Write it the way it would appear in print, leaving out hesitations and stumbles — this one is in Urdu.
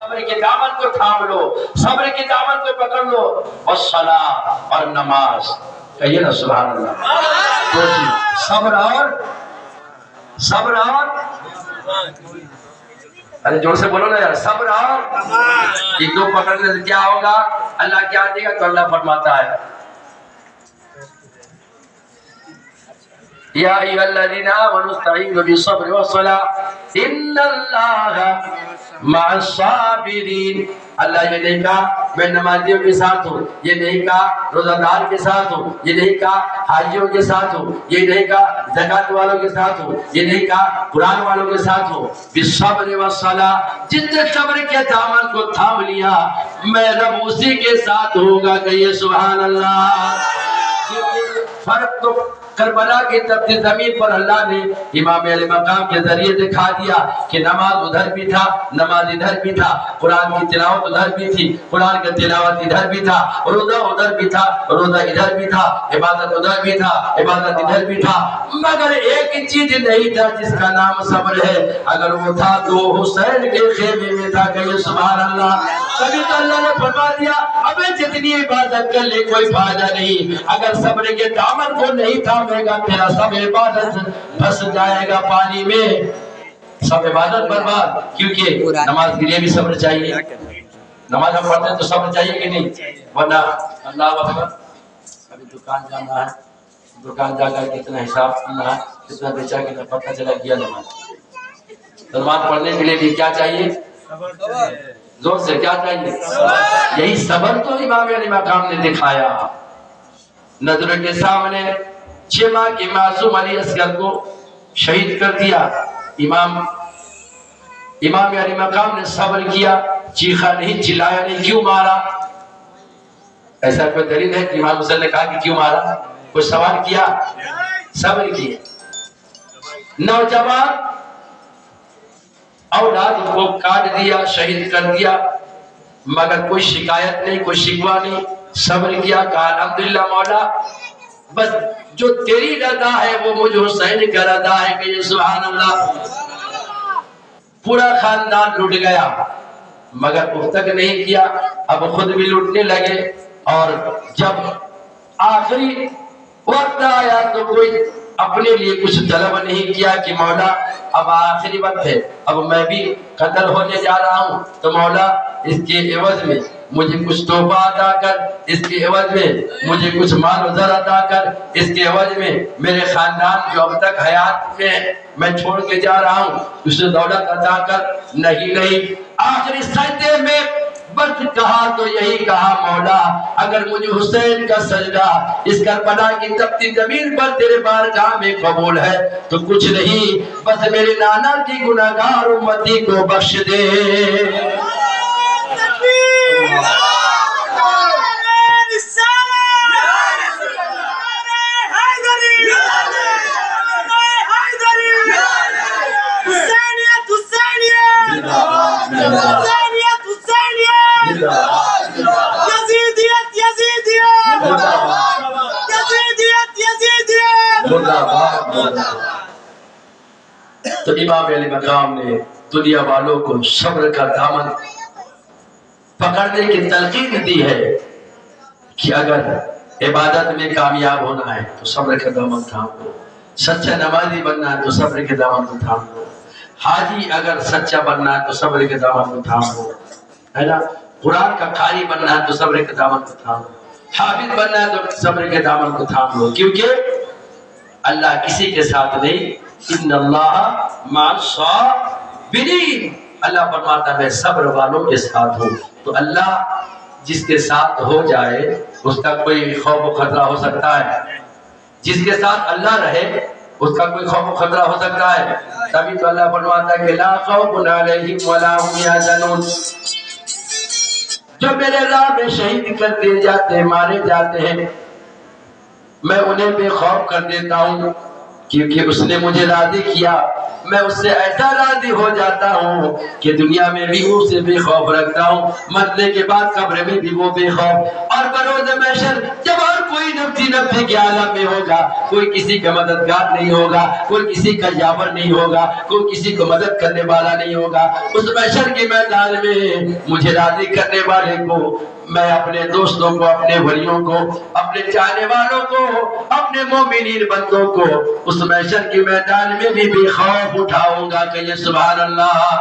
صبر کے دامن کو تھام لو، صبر کے دامن کو پکڑ لو، والصلاۃ اور نماز، کہیے نا سبحان اللہ۔ تو صبر اور ارے جوڑ سے بولو نا یار، صبر اور ایک دو پکڑنے سے کیا ہوگا، اللہ کیا دے گا؟ تو اللہ فرماتا ہے یا ایھا الذین آمنوا استعینوا بالصبر والصلاۃ ان اللہ مع الصابرین۔ اللہ یہ نہیں کہا میں نمازیوں کے ساتھ ہوں، یہ نہیں کہا روزہ دار کے ساتھ ہوں، یہ نہیں کہا حاجیوں کے ساتھ ہوں، یہ نہیں کہا زکات والوں کے ساتھ ہوں، یہ نہیں کہا قرآن والوں کے ساتھ ہوں۔ بالصبر والصلاۃ، جس نے صبر کے دامن کو تھام لیا میں رب اسی کے ساتھ ہوگا، کہیے سبحان اللہ۔ فرق تو کربلا کی تپتی زمین پر اللہ نے امام علیہ مقام کے ذریعے دکھا دیا کہ نماز ادھر بھی تھا، نماز ادھر بھی تھا، قرآن کی تلاوت ادھر بھی تھی، قرآن کی تلاوت ادھر بھی تھا، روزہ ادھر بھی تھا، روزہ ادھر بھی تھا، عبادت ادھر بھی تھا، عبادت ادھر بھی تھا، مگر ایک چیز نہیں تھا جس کا نام صبر ہے، اگر وہ تھا تو حسین کے خیمے میں تھا، کہیے سبحان اللہ۔ تبھی تو اللہ نے فرما دیا ابے جتنی عبادت کر لے کوئی فائدہ نہیں، اگر صبر کے دامن کو نہیں تھامے گا تیرا سب عبادت پھنس جائے گا پانی میں، سب عبادت برباد۔ کیونکہ نماز کے لیے بھی صبر چاہیے، نماز ہم پڑھتے ہیں تو صبر چاہیے کہ نہیں، ورنہ اللہ اکبر ابھی دکان جانا ہے، دکان جا کر کتنا حساب کرنا ہے، کتنا بیچا کتنا پتہ چلا گیا نماز۔ نماز پڑھنے کے لیے بھی کیا چاہیے؟ زور سے کیا چاہیے؟ یہی صبر تو امام علی مقام نے دکھایا۔ نظر کے سامنے 6 ماہ کے معصوم علی اصغر کو شہید کر دیا، امام علی مقام نے صبر کیا، چیخا نہیں، چلایا نہیں، کیوں مارا؟ ایسا کوئی دلیل ہے کہ امام حسین نے کہا کہ کیوں مارا؟ کوئی سوال کیا؟ صبر کیا۔ نوجوان اولاد کو کاٹ دیا، شہید کر دیا، مگر کوئی شکایت نہیں، کوئی شکوہ نہیں، صبر کیا، کہا الحمدللہ مولا بس جو تیری رضا ہے وہ مجھ حسین کا رضا ہے، کہ سبحان اللہ۔ پورا خاندان لٹ گیا مگر اس تک نہیں کیا، اب خود بھی لٹنے لگے، اور جب آخری وقت آیا تو کوئی اپنے لیے کچھ طلب نہیں کیا کہ مولا اب آخری وقت ہے، اب میں بھی قتل ہونے جا رہا ہوں، تو مولا اس کے عوض میں مجھے کچھ تحفہ عطا کر، اس کے عوض میں مجھے کچھ مال و زر عطا کر، اس کے عوض میں میرے خاندان جو اب تک حیات میں چھوڑ کے جا رہا ہوں اسے دولت عطا کر۔ نہیں، آخری سجدے میں بس کہا تو یہی کہا مولا اگر مجھے حسین کا سجدہ اس کربلا کی تپتی زمین پر تیرے بارگاہ میں قبول ہے تو کچھ نہیں، بس میرے نانا کی گناہگار امتی کو بخش دے۔ تو امام علی مقام نے دنیا والوں کو صبر کا دامن پکڑنے کی تلقین دی ہے کہ اگر عبادت میں کامیاب ہونا ہے تو صبر کا دامن تھام لو، سچا نمازی بننا ہے تو صبر کے دامن کو تھام لو، حاجی اگر سچا بننا ہے تو صبر کے دامن کو تھام لو، ہے نا، قرآن کا قاری بننا ہے تو صبر کے دامن کو تھام لو، حافظ بننا ہے تو صبر کے دامن کو تھام لو، کیونکہ اللہ کسی کے ساتھ نہیں، ان اللہ مع الصابرین، اللہ فرماتا ہے میں صبر والوں کے ساتھ ہوں۔ تو اللہ جس کے ساتھ ہو جائے اس کا کوئی خوف و خطرہ ہو سکتا ہے؟ جس کے ساتھ اللہ رہے اس کا کوئی خوف و خطرہ ہو سکتا ہے؟ تبھی تو اللہ فرماتا ہے کہ لا خوف علیہم ولا هم يحزنون، جو میرے راہ میں شہید کر دیے جاتے ہیں، مارے جاتے ہیں، میں انہیں بے خوف کر دیتا ہوں کیونکہ اس نے مجھے راضی کیا، میں اس سے ایسا راضی ہو جاتا ہوں کہ دنیا میں بھی اس سے بے خوف رکھتا ہوں، مرنے کے بعد قبر میں بھی وہ بے خوف، اور بروز محشر جب ہر کوئی نفسی نفسی کے عالم میں ہوگا، کوئی کسی کا مددگار نہیں ہوگا، کوئی کسی کا یاور نہیں ہوگا، کوئی کسی کو مدد کرنے والا نہیں ہوگا۔ اس محشر کے میدان میں مجھے راضی کرنے والے کو، میں اپنے دوستوں کو، اپنے ولیوں کو، اپنے چاہنے والوں کو، اپنے مومنین بندوں کو اس محشر کے میدان میں بھی بے خوف اٹھاؤں گا کہ یہ سبحان اللہ۔